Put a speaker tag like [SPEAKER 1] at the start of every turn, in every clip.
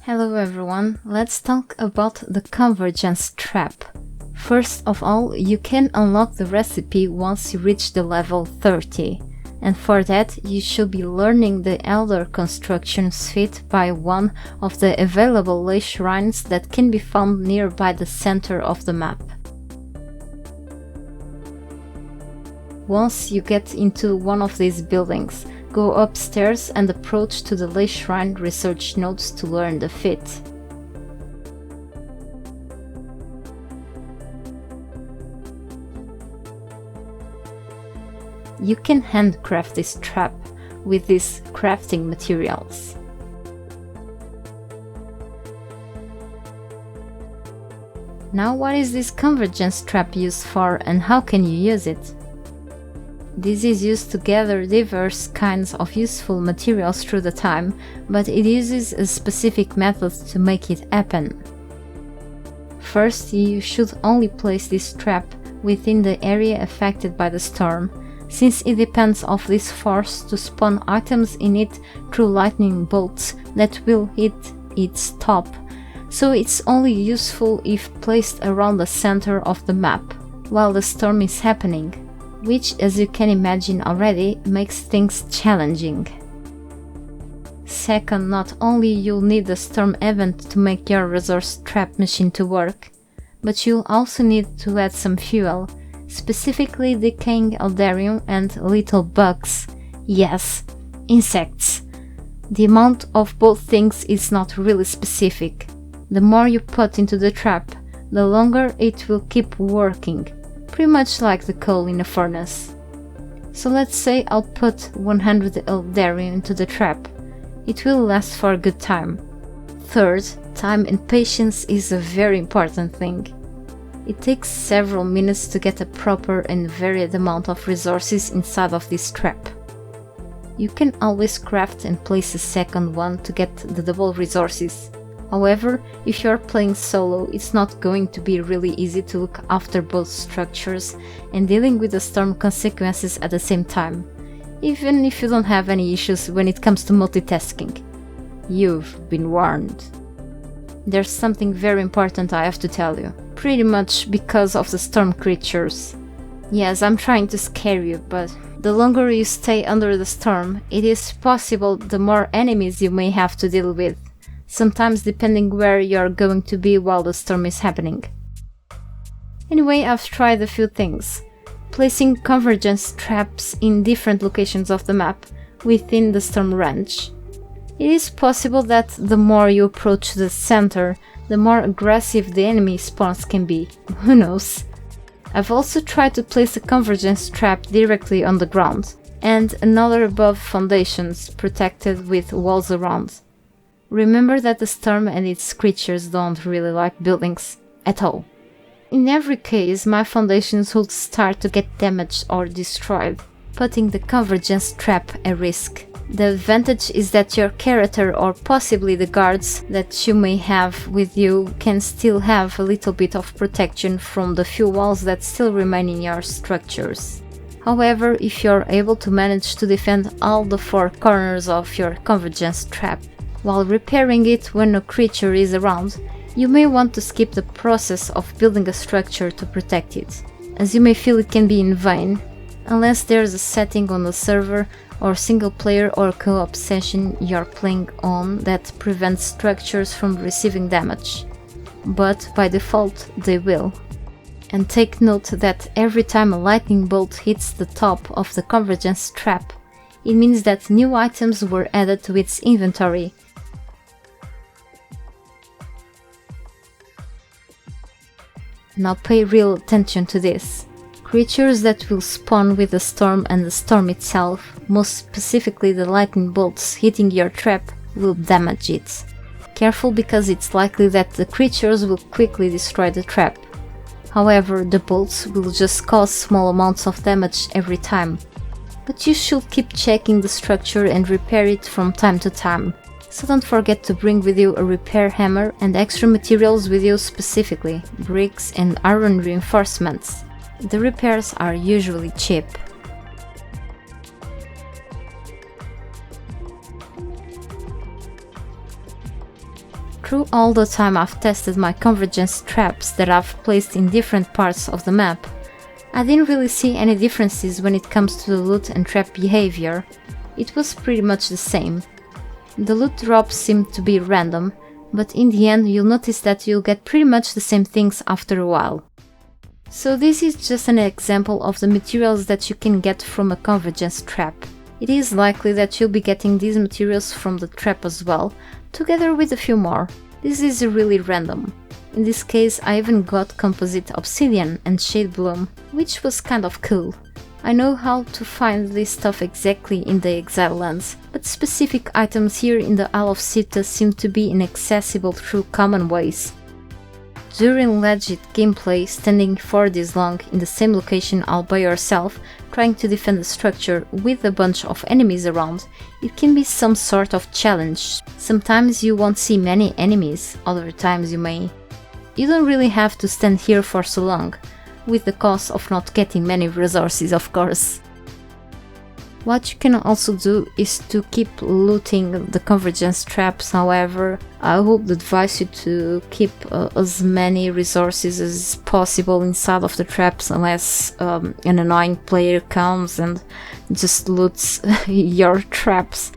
[SPEAKER 1] Hello everyone, let's talk about the Convergence Trap. First of all, you can unlock the recipe once you reach the level 30, and for that you should be learning the Elder Construction Suite by one of the available ley shrines that can be found nearby the center of the map. Once you get into one of these buildings, go upstairs and approach to the ley shrine research nodes to learn the feat. You can handcraft this trap with these crafting materials. Now, what is this Convergence Trap used for and how can you use it? This is used to gather diverse kinds of useful materials through the time, but it uses a specific method to make it happen. First, you should only place this trap within the area affected by the storm, since it depends on this force to spawn items in it through lightning bolts that will hit its top, so it's only useful if placed around the center of the map, while the storm is happening, which, as you can imagine already, makes things challenging. Second, not only you'll need the storm event to make your resource trap machine to work, but you'll also need to add some fuel, specifically decaying Eldarium and little bugs. Yes, insects. The amount of both things is not really specific. The more you put into the trap, the longer it will keep working. Pretty much like the coal in a furnace. So let's say I'll put 100 Eldarium into the trap. It will last for a good time. Third, time and patience is a very important thing. It takes several minutes to get a proper and varied amount of resources inside of this trap. You can always craft and place a second one to get the double resources. However, if you are playing solo, it's not going to be really easy to look after both structures and dealing with the storm consequences at the same time, even if you don't have any issues when it comes to multitasking. You've been warned. There's something very important I have to tell you, pretty much because of the storm creatures. Yes, I'm trying to scare you, but the longer you stay under the storm, it is possible the more enemies you may have to deal with. Sometimes depending where you're going to be while the storm is happening. Anyway, I've tried a few things. Placing convergence traps in different locations of the map within the storm range. It is possible that the more you approach the center, the more aggressive the enemy spawns can be. Who knows? I've also tried to place a convergence trap directly on the ground, and another above foundations protected with walls around. Remember that the storm and its creatures don't really like buildings at all. In every case, my foundations would start to get damaged or destroyed, putting the convergence trap at risk. The advantage is that your character or possibly the guards that you may have with you can still have a little bit of protection from the few walls that still remain in your structures. However, if you're able to manage to defend all the four corners of your convergence trap, while repairing it when no creature is around, you may want to skip the process of building a structure to protect it, as you may feel it can be in vain, unless there's a setting on the server or single player or co-op session you're playing on that prevents structures from receiving damage. But by default they will. And take note that every time a lightning bolt hits the top of the convergence trap, it means that new items were added to its inventory. Now pay real attention to this. Creatures that will spawn with the storm and the storm itself, most specifically the lightning bolts hitting your trap, will damage it. Careful, because it's likely that the creatures will quickly destroy the trap. However, the bolts will just cause small amounts of damage every time. But you should keep checking the structure and repair it from time to time. So don't forget to bring with you a repair hammer and extra materials with you, specifically bricks and iron reinforcements. The repairs are usually cheap. Through all the time I've tested my convergence traps that I've placed in different parts of the map, I didn't really see any differences when it comes to the loot and trap behavior. It was pretty much the same. The loot drops seemed to be random, but in the end you'll notice that you'll get pretty much the same things after a while. So this is just an example of the materials that you can get from a convergence trap. It is likely that you'll be getting these materials from the trap as well, together with a few more. This is really random. In this case I even got composite obsidian and shade bloom, which was kind of cool. I know how to find this stuff exactly in the Exile lands, but specific items here in the Isle of Sita seem to be inaccessible through common ways. During legit gameplay, standing for this long in the same location all by yourself, trying to defend the structure with a bunch of enemies around, it can be some sort of challenge. Sometimes you won't see many enemies, other times you may. You don't really have to stand here for so long, with the cost of not getting many resources, of course. What you can also do is to keep looting the convergence traps. However, I would advise you to keep as many resources as possible inside of the traps, unless an annoying player comes and just loots your traps.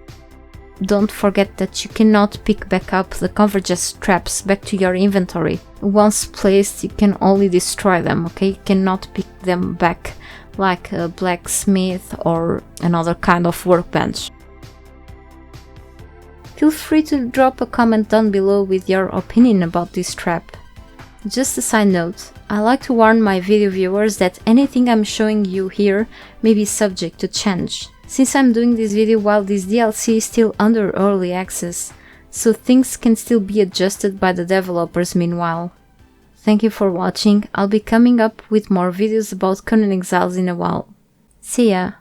[SPEAKER 1] Don't forget that you cannot pick back up the convergence traps back to your inventory. Once placed, you can only destroy them, okay? You cannot pick them back like a blacksmith or another kind of workbench. Feel free to drop a comment down below with your opinion about this trap. Just a side note, I like to warn my video viewers that anything I'm showing you here may be subject to change, since I'm doing this video while this DLC is still under early access, so things can still be adjusted by the developers meanwhile. Thank you for watching. I'll be coming up with more videos about Conan Exiles in a while. See ya!